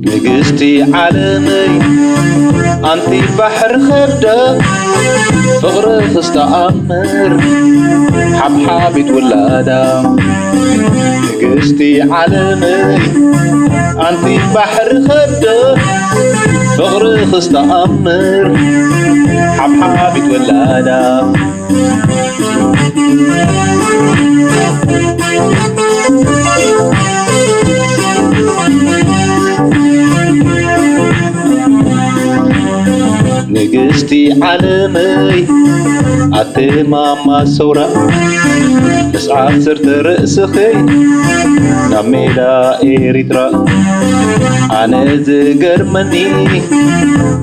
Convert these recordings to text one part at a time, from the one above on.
نجستي عالمي أنتي بحر خردة فغر خستأمر حبحابي تولادة نجستي عالمي أنتي بحر خردة فغر خستأمر حبحابي تولادة نجستي عالمي أتي ماما سورة مسعى سرت رأسخي نميلا إريترا أنا زقر مني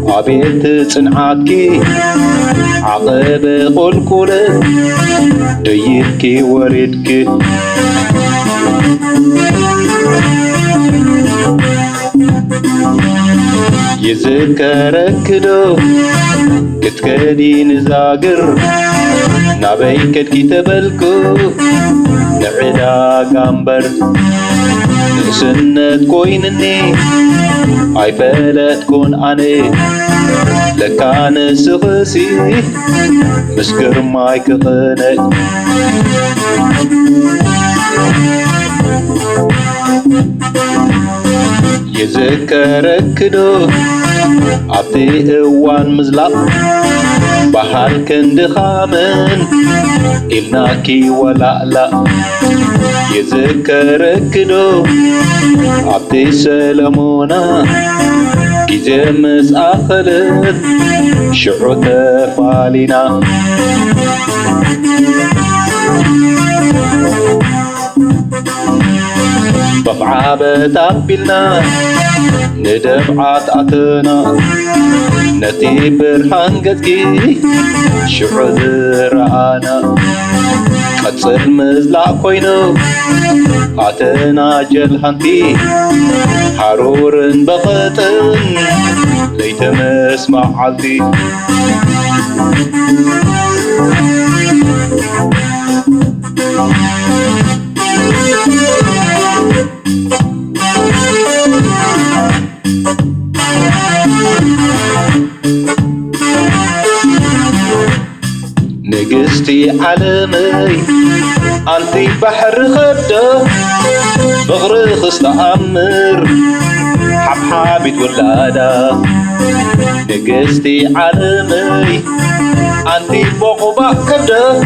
عبيت صنعاتكي عقب قلقلت ديتكي وردكي يذكرك دو كتكدي نزاقر نابي كتكي تبلكو نعدا قامبر نسنت كوينني اي فلت كون اني لكان سخسي مسكر ماي كغني يذكرك دو عطي اوان مزلاق بحال كند خامن إلناكي ولا لا يذكرك دو عطي سلمونا كي مس آخرت شعو تفالينا بفعابة تابلنا ندفعات عتنا نتي برحان قدكي شعو ذرعانا قصر مزلع كوينو عتنا جلحانتي حرور بغتن ليتمس معالتي نجستي عالمي أنتي بحر خردة بغر خستأمر حبحابي تولادة نجستي عالمي أنتي بوقبا كردة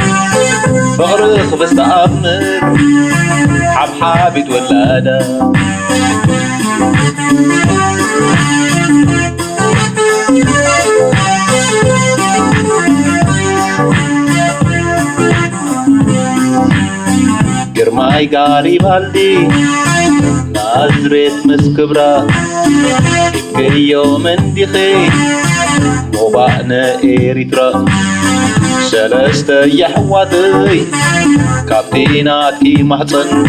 بغر خستأمر حبحابي تولادة جرماي قاري بالدي نازريت مسكبرا إبكي يوم اندخي موبانا إريترا سلسة يحواتي كابتيناتي محصن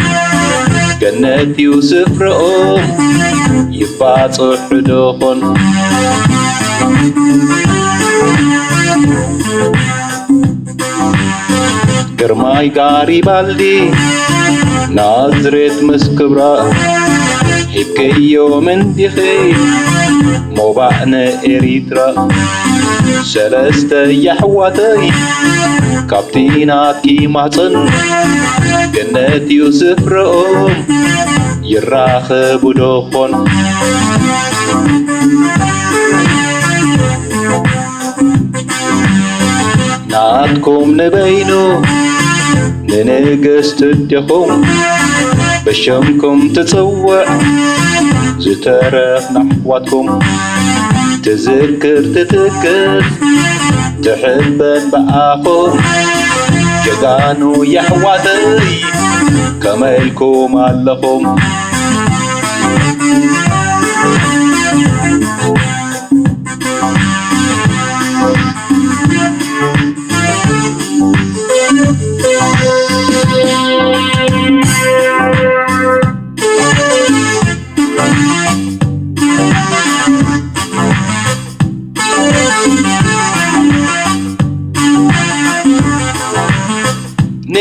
جنتي وسفرهم يباطو حدوخن جرماي قاري بالدي نازريت مسكبرا هبكي يوم اندخي موبعنا إريترا سلسة يحواتي كابتيناتي محصن جنتي وسفرهم يراخبو دوخن ناتكم نبينو ننقست الدخم بشمكم تتصوع زترف نحواتكم تذكر تتذكر تحبن بآخر جدانو يحواتي كمالكم علقم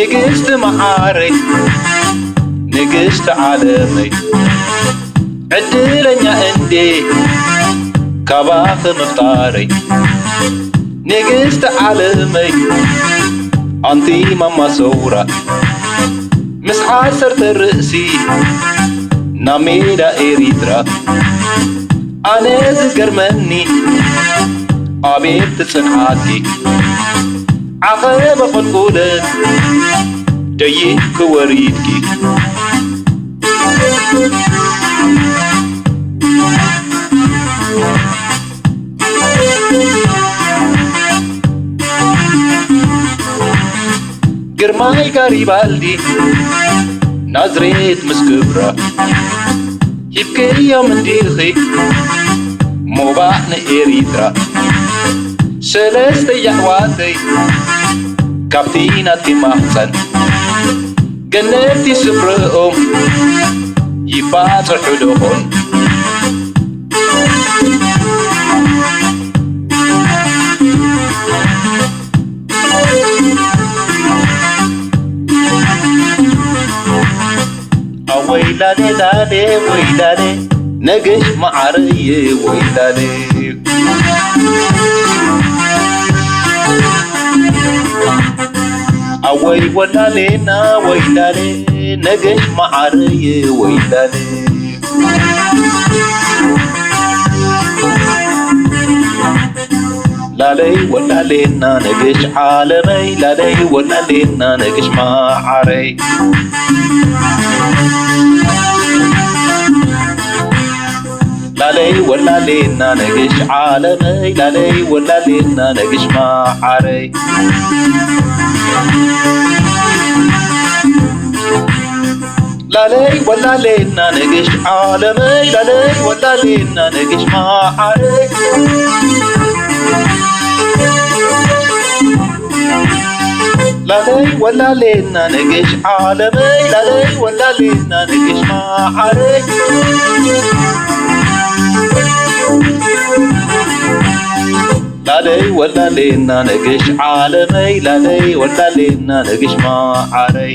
ንግስት መዓረይ ንግስት ዓለመይ ዕድለኛ እንዴ ካባኸ ምፍጣረይ ንግስት ዓለመይ ኣንቲ ማማ ሰውራ ምስ ዓሰርተ ርእሲ ናብ ሜዳ ኤሪትራ ኣነ ዝገርመኒ ኣቤት ጽንዓቲ ዓኸበ ቁልቁለት ደይክ ወሪድኪ ግርማይ ጋሪባልዲ ናዝሬት ምስ ክብራ ሂብክዮም እንዲኺ ሞባእ ንኤሪትራ ሰለስተ ኣሕዋተይ ካብቲ ናትኪ ማሕፀን ገነቲ ስፍርኦም ይባፅሑ ድኾን ወይላሌ ላሌ ወይላሌ ነገሽ መዓረየ ወይላሌ አወይ ወላሌና ወይላሌ ነገሽ መዓረየ ወይላሌ ላለይ ወላሌና ነገሽ ዓለመይ ላለይ ወላሌና ነገሽ መዓረይ ላለይ ወላሌና ነገሽ ዓለመይ ላለይ ወላሌና ነገሽ መዓረይ ላለይ ወላሌና ነገሽ ዓለመይ ላለይ ወላሌና ነገሽ መዓረይ ላለይ ወላሌና ነገሽ ዓለመይ ላለይ ወላሌና ነገሽ መዓረይ ላለይ ወላሌና ነገሽ ዓለመይ ላለይ ወላሌና ነገሽ መዓረይ